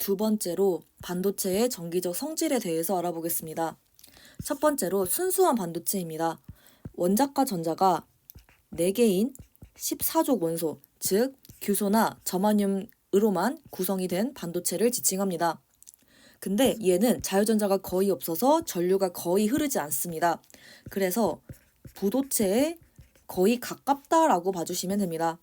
두 번째로 반도체의 정기적 성질에 대해서 알아보겠습니다. 첫 번째로 순수한 반도체입니다. 원자과 전자가 4개인 14족 원소, 즉 규소나 저마늄으로만 구성이 된 반도체를 지칭합니다. 근데 얘는 자유전자가 거의 없어서 전류가 거의 흐르지 않습니다. 그래서 부도체에 거의 가깝다라고 봐주시면 됩니다.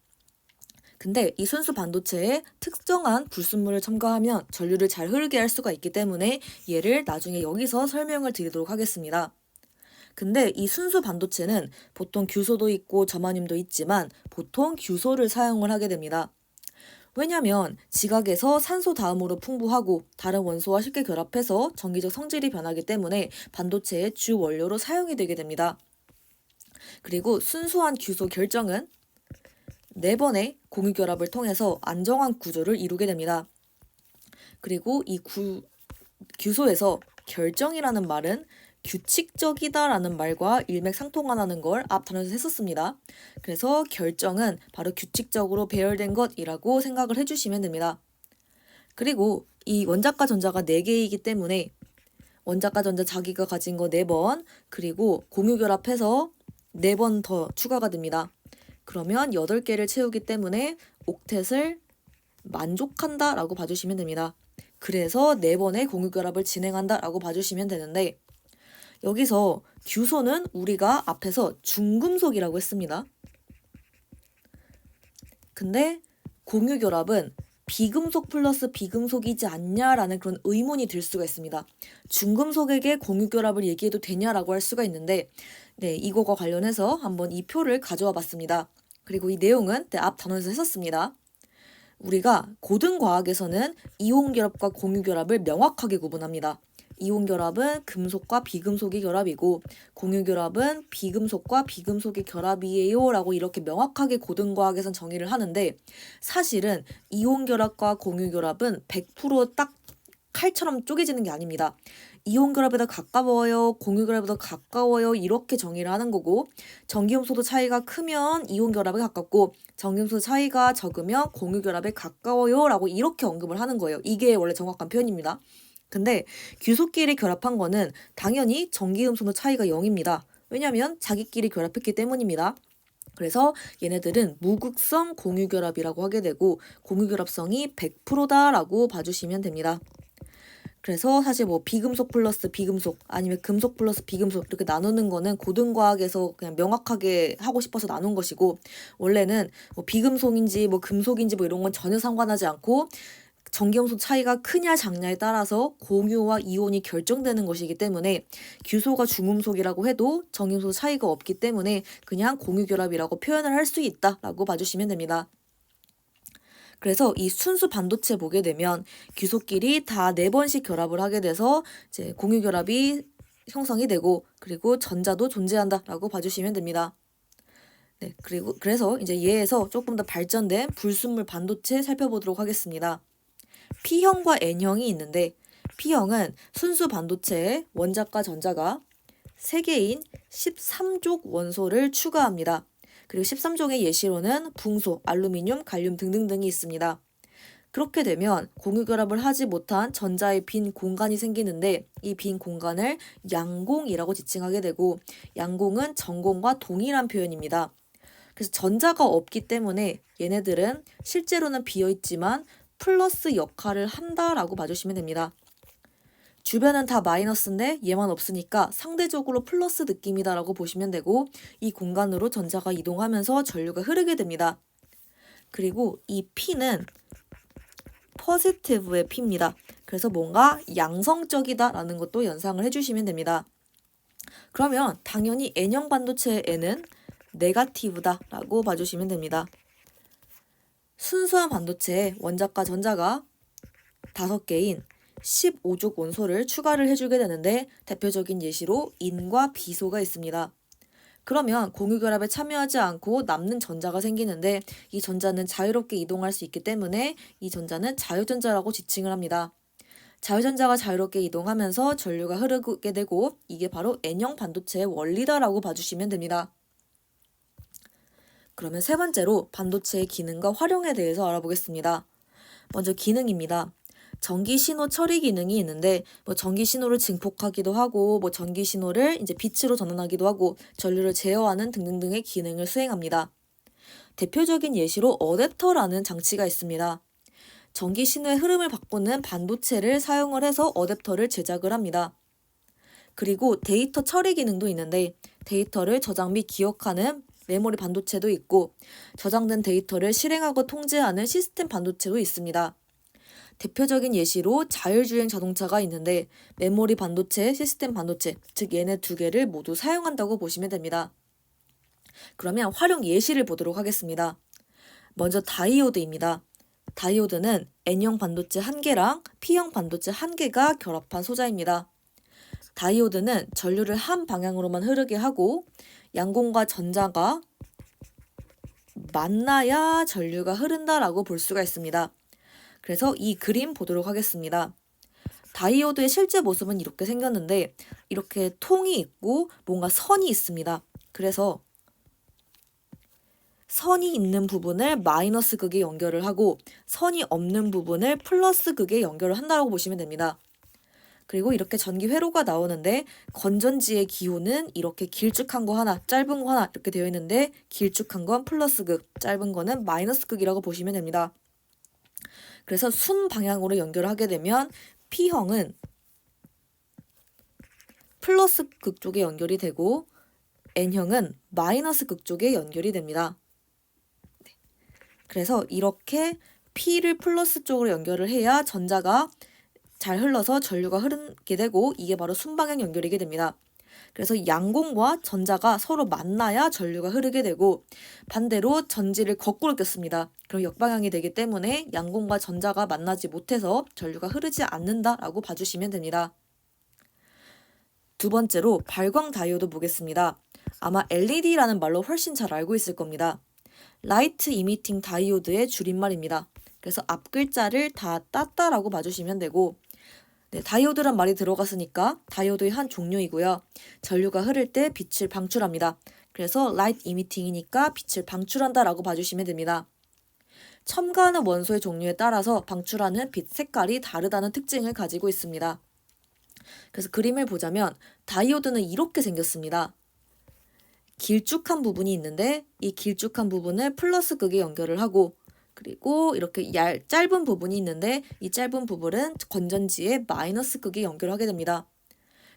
근데 이 순수 반도체에 특정한 불순물을 첨가하면 전류를 잘 흐르게 할 수가 있기 때문에 얘를 나중에 여기서 설명을 드리도록 하겠습니다. 근데 이 순수 반도체는 보통 규소도 있고 저마늄도 있지만 보통 규소를 사용을 하게 됩니다. 왜냐면 지각에서 산소 다음으로 풍부하고 다른 원소와 쉽게 결합해서 전기적 성질이 변하기 때문에 반도체의 주 원료로 사용이 되게 됩니다. 그리고 순수한 규소 결정은 4번의 공유결합을 통해서 안정한 구조를 이루게 됩니다. 그리고 이 규소에서 결정이라는 말은 규칙적이다라는 말과 일맥상통하는 걸 앞 단어에서 했었습니다. 그래서 결정은 바로 규칙적으로 배열된 것이라고 생각을 해주시면 됩니다. 그리고 이 원자과 전자가 4개이기 때문에 원자과 전자 자기가 가진 거 4번, 그리고 공유결합해서 4번 더 추가가 됩니다. 그러면 8개를 채우기 때문에 옥텟을 만족한다라고 봐주시면 됩니다. 그래서 4번의 공유결합을 진행한다라고 봐주시면 되는데 여기서 규소는 우리가 앞에서 중금속이라고 했습니다. 근데 공유결합은 비금속 플러스 비금속이지 않냐라는 그런 의문이 들 수가 있습니다. 중금속에게 공유결합을 얘기해도 되냐라고 할 수가 있는데 이거와 관련해서 한번 이 표를 가져와 봤습니다. 그리고 이 내용은 앞 단원에서 했었습니다. 우리가 고등과학에서는 이온결합과 공유결합을 명확하게 구분합니다. 이온결합은 금속과 비금속의 결합이고 공유결합은 비금속과 비금속의 결합이에요 라고 이렇게 명확하게 고등과학에선 정의를 하는데 사실은 이온결합과 공유결합은 100% 칼처럼 쪼개지는 게 아닙니다. 이온결합에 더 가까워요, 공유결합에 더 가까워요 이렇게 정의를 하는 거고 전기음수도 차이가 크면 이온결합에 가깝고 전기음수 차이가 적으면 공유결합에 가까워요 라고 이렇게 언급을 하는 거예요. 이게 원래 정확한 표현입니다. 근데 규소끼리 결합한 거는 당연히 전기음수도 차이가 0입니다. 왜냐면 자기끼리 결합했기 때문입니다. 그래서 얘네들은 무극성 공유결합이라고 하게 되고 공유결합성이 100%다라고 봐주시면 됩니다. 그래서 사실 비금속 플러스 비금속 아니면 금속 플러스 비금속 이렇게 나누는 거는 고등과학에서 그냥 명확하게 하고 싶어서 나눈 것이고 원래는 비금속인지 금속인지 이런 건 전혀 상관하지 않고 전기음수 차이가 크냐 작냐에 따라서 공유와 이온이 결정되는 것이기 때문에 규소가 중음속이라고 해도 전기음수 차이가 없기 때문에 그냥 공유결합이라고 표현을 할 수 있다라고 봐주시면 됩니다. 그래서 이 순수 반도체 보게 되면 규소끼리 다 4번씩 결합을 하게 돼서 이제 공유결합이 형성이 되고 그리고 전자도 존재한다라고 봐주시면 됩니다. 그래서 이제 얘에서 조금 더 발전된 불순물 반도체 살펴보도록 하겠습니다. P형과 N형이 있는데 P형은 순수 반도체에 원자과 전자가 3개인 13족 원소를 추가합니다. 그리고 13종의 예시로는 붕소, 알루미늄, 갈륨 등등등이 있습니다. 그렇게 되면 공유결합을 하지 못한 전자의 빈 공간이 생기는데 이 빈 공간을 양공이라고 지칭하게 되고 양공은 전공과 동일한 표현입니다. 그래서 전자가 없기 때문에 얘네들은 실제로는 비어있지만 플러스 역할을 한다라고 봐주시면 됩니다. 주변은 다 마이너스인데 얘만 없으니까 상대적으로 플러스 느낌이다라고 보시면 되고 이 공간으로 전자가 이동하면서 전류가 흐르게 됩니다. 그리고 이 P는 포지티브의 P입니다. 그래서 뭔가 양성적이다라는 것도 연상을 해주시면 됩니다. 그러면 당연히 N형 반도체의 N은 네거티브다라고 봐주시면 됩니다. 순수한 반도체에 원자과 전자가 5개인 15족 원소를 추가를 해주게 되는데 대표적인 예시로 인과 비소가 있습니다. 그러면 공유결합에 참여하지 않고 남는 전자가 생기는데 이 전자는 자유롭게 이동할 수 있기 때문에 이 전자는 자유전자라고 지칭을 합니다. 자유전자가 자유롭게 이동하면서 전류가 흐르게 되고 이게 바로 N형 반도체의 원리다라고 봐주시면 됩니다. 그러면 세 번째로 반도체의 기능과 활용에 대해서 알아보겠습니다. 먼저 기능입니다. 전기 신호 처리 기능이 있는데 뭐 전기 신호를 증폭하기도 하고 뭐 전기 신호를 이제 빛으로 전환하기도 하고 전류를 제어하는 등등등의 기능을 수행합니다. 대표적인 예시로 어댑터라는 장치가 있습니다. 전기 신호의 흐름을 바꾸는 반도체를 사용을 해서 어댑터를 제작을 합니다. 그리고 데이터 처리 기능도 있는데 데이터를 저장 및 기억하는 메모리 반도체도 있고 저장된 데이터를 실행하고 통제하는 시스템 반도체도 있습니다. 대표적인 예시로 자율주행 자동차가 있는데 메모리 반도체, 시스템 반도체, 즉 얘네 두 개를 모두 사용한다고 보시면 됩니다. 그러면 활용 예시를 보도록 하겠습니다. 먼저 다이오드입니다. 다이오드는 N형 반도체 1개랑 P형 반도체 1개가 결합한 소자입니다. 다이오드는 전류를 한 방향으로만 흐르게 하고 양공과 전자가 만나야 전류가 흐른다라고 볼 수가 있습니다. 그래서 이 그림 보도록 하겠습니다. 다이오드의 실제 모습은 이렇게 생겼는데 이렇게 통이 있고 뭔가 선이 있습니다. 그래서 선이 있는 부분을 마이너스 극에 연결을 하고 선이 없는 부분을 플러스 극에 연결을 한다고 보시면 됩니다. 그리고 이렇게 전기 회로가 나오는데 건전지의 기호는 이렇게 길쭉한 거 하나, 짧은 거 하나 이렇게 되어 있는데 길쭉한 건 플러스 극, 짧은 거는 마이너스 극이라고 보시면 됩니다. 그래서 순 방향으로 연결을 하게 되면 P형은 플러스 극 쪽에 연결이 되고 N형은 마이너스 극 쪽에 연결이 됩니다. 그래서 이렇게 P를 플러스 쪽으로 연결을 해야 전자가 잘 흘러서 전류가 흐르게 되고 이게 바로 순방향 연결이게 됩니다. 그래서 양공과 전자가 서로 만나야 전류가 흐르게 되고 반대로 전지를 거꾸로 꼈습니다. 그럼 역방향이 되기 때문에 양공과 전자가 만나지 못해서 전류가 흐르지 않는다라고 봐주시면 됩니다. 두 번째로 발광 다이오드 보겠습니다. 아마 LED라는 말로 훨씬 잘 알고 있을 겁니다. 라이트 이미팅 다이오드의 줄임말입니다. 그래서 앞 글자를 다 땄다라고 봐주시면 되고 다이오드란 말이 들어갔으니까 다이오드의 한 종류이고요. 전류가 흐를 때 빛을 방출합니다. 그래서 라이트 이미팅이니까 빛을 방출한다라고 봐주시면 됩니다. 첨가하는 원소의 종류에 따라서 방출하는 빛 색깔이 다르다는 특징을 가지고 있습니다. 그래서 그림을 보자면 다이오드는 이렇게 생겼습니다. 길쭉한 부분이 있는데 이 길쭉한 부분을 플러스 극에 연결을 하고 그리고 이렇게 짧은 부분이 있는데 이 짧은 부분은 건전지의 마이너스 극에 연결하게 됩니다.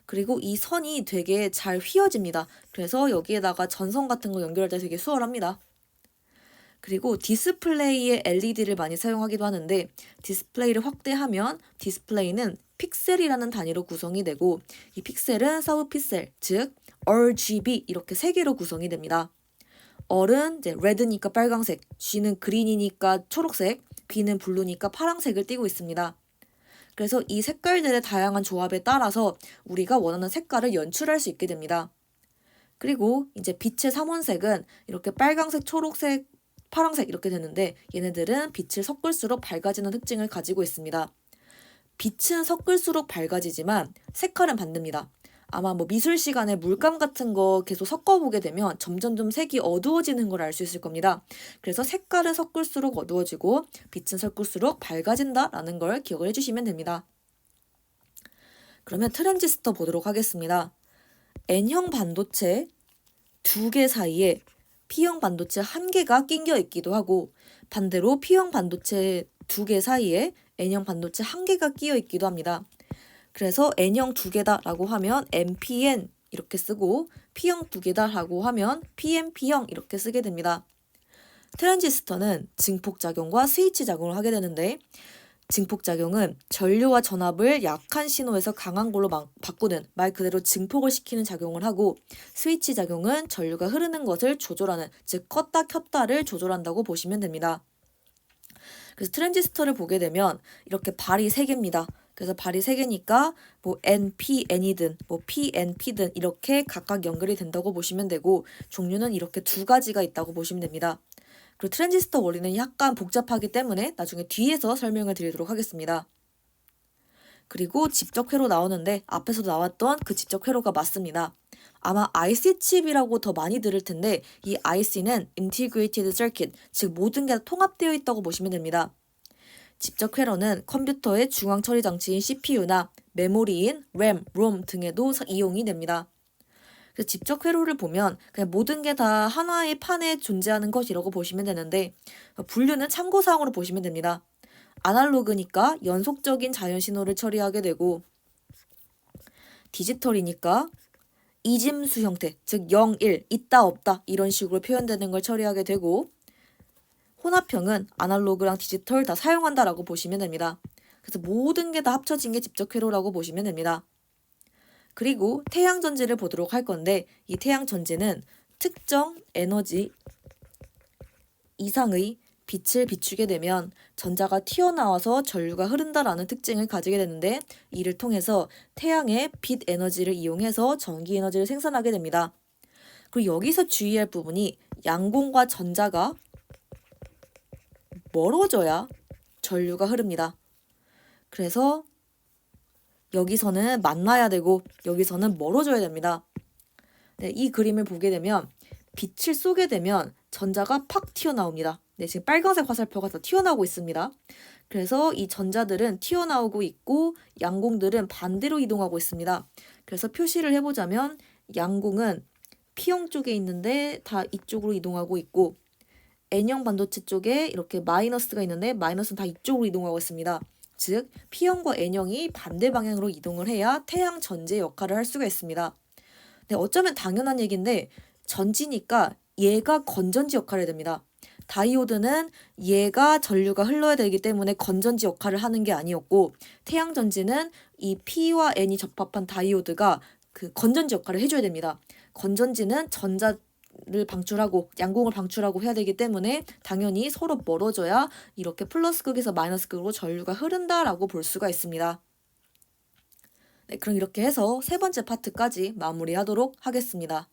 그리고 이 선이 되게 잘 휘어집니다. 그래서 여기에다가 전선 같은 거 연결할 때 되게 수월합니다. 그리고 디스플레이에 LED를 많이 사용하기도 하는데 디스플레이를 확대하면 디스플레이는 픽셀이라는 단위로 구성이 되고 이 픽셀은 서브 픽셀, 즉 RGB 이렇게 세 개로 구성이 됩니다. R은 이제 red니까 빨강색, G는 green이니까 초록색, B는 blue니까 파란색을 띠고 있습니다. 그래서 이 색깔들의 다양한 조합에 따라서 우리가 원하는 색깔을 연출할 수 있게 됩니다. 그리고 이제 빛의 삼원색은 이렇게 빨강색, 초록색, 파란색 이렇게 되는데 얘네들은 빛을 섞을수록 밝아지는 특징을 가지고 있습니다. 빛은 섞을수록 밝아지지만 색깔은 반대입니다. 아마 뭐 미술 시간에 물감 같은 거 계속 섞어보게 되면 점점 좀 색이 어두워지는 걸 알 수 있을 겁니다. 그래서 색깔은 섞을수록 어두워지고 빛은 섞을수록 밝아진다라는 걸 기억을 해주시면 됩니다. 그러면 트랜지스터 보도록 하겠습니다. N형 반도체 2개 사이에 P형 반도체 1개가 낑겨 있기도 하고 반대로 P형 반도체 2개 사이에 N형 반도체 1개가 끼어 있기도 합니다. 그래서 N형 2개다라고 하면 NPN 이렇게 쓰고 P형 2개다라고 하면 PNP형 이렇게 쓰게 됩니다. 트랜지스터는 증폭작용과 스위치작용을 하게 되는데 증폭작용은 전류와 전압을 약한 신호에서 강한 걸로 바꾸는 말 그대로 증폭을 시키는 작용을 하고 스위치 작용은 전류가 흐르는 것을 조절하는 즉 껐다 켰다를 조절한다고 보시면 됩니다. 그래서 트랜지스터를 보게 되면 이렇게 발이 3개입니다. 그래서 발이 3개니까 뭐 NP, N이든 뭐 PNP든 이렇게 각각 연결이 된다고 보시면 되고 종류는 이렇게 2가지가 있다고 보시면 됩니다. 그리고 트랜지스터 원리는 약간 복잡하기 때문에 나중에 뒤에서 설명을 드리도록 하겠습니다. 그리고 집적 회로 나오는데 앞에서도 나왔던 그 집적 회로가 맞습니다. 아마 IC 칩이라고 더 많이 들을 텐데 이 IC는 Integrated Circuit, 즉 모든 게 통합되어 있다고 보시면 됩니다. 집적 회로는 컴퓨터의 중앙 처리 장치인 CPU나 메모리인 RAM, ROM 등에도 이용이 됩니다. 그래서 집적 회로를 보면 그냥 모든 게 다 하나의 판에 존재하는 것이라고 보시면 되는데 분류는 참고사항으로 보시면 됩니다. 아날로그니까 연속적인 자연 신호를 처리하게 되고 디지털이니까 이짐수 형태, 즉 0, 1, 있다 없다 이런 식으로 표현되는 걸 처리하게 되고 혼합형은 아날로그랑 디지털 다 사용한다라고 보시면 됩니다. 그래서 모든 게 다 합쳐진 게 집적 회로라고 보시면 됩니다. 그리고 태양 전지를 보도록 할 건데 이 태양 전지는 특정 에너지 이상의 빛을 비추게 되면 전자가 튀어나와서 전류가 흐른다라는 특징을 가지게 되는데 이를 통해서 태양의 빛 에너지를 이용해서 전기 에너지를 생산하게 됩니다. 그리고 여기서 주의할 부분이 양공과 전자가 멀어져야 전류가 흐릅니다. 그래서 여기서는 만나야 되고 여기서는 멀어져야 됩니다. 네, 이 그림을 보게 되면 빛을 쏘게 되면 전자가 팍 튀어나옵니다. 네, 지금 빨간색 화살표가 다 튀어나오고 있습니다. 그래서 이 전자들은 튀어나오고 있고 양공들은 반대로 이동하고 있습니다. 그래서 표시를 해보자면 양공은 P형 쪽에 있는데 다 이쪽으로 이동하고 있고 N형 반도체 쪽에 이렇게 마이너스가 있는데 마이너스는 다 이쪽으로 이동하고 있습니다. 즉 P형과 N형이 반대 방향으로 이동을 해야 태양 전지의 역할을 할 수가 있습니다. 네, 어쩌면 당연한 얘기인데 전지니까 얘가 건전지 역할을 됩니다. 다이오드는 얘가 전류가 흘러야 되기 때문에 건전지 역할을 하는 게 아니었고 태양 전지는 이 P와 N이 접합한 다이오드가 그 건전지 역할을 해줘야 됩니다. 건전지는 전자를 방출하고 양공을 방출하고 해야 되기 때문에 당연히 서로 멀어져야 이렇게 플러스 극에서 마이너스 극으로 전류가 흐른다라고 볼 수가 있습니다. 네, 그럼 이렇게 해서 세 번째 파트까지 마무리하도록 하겠습니다.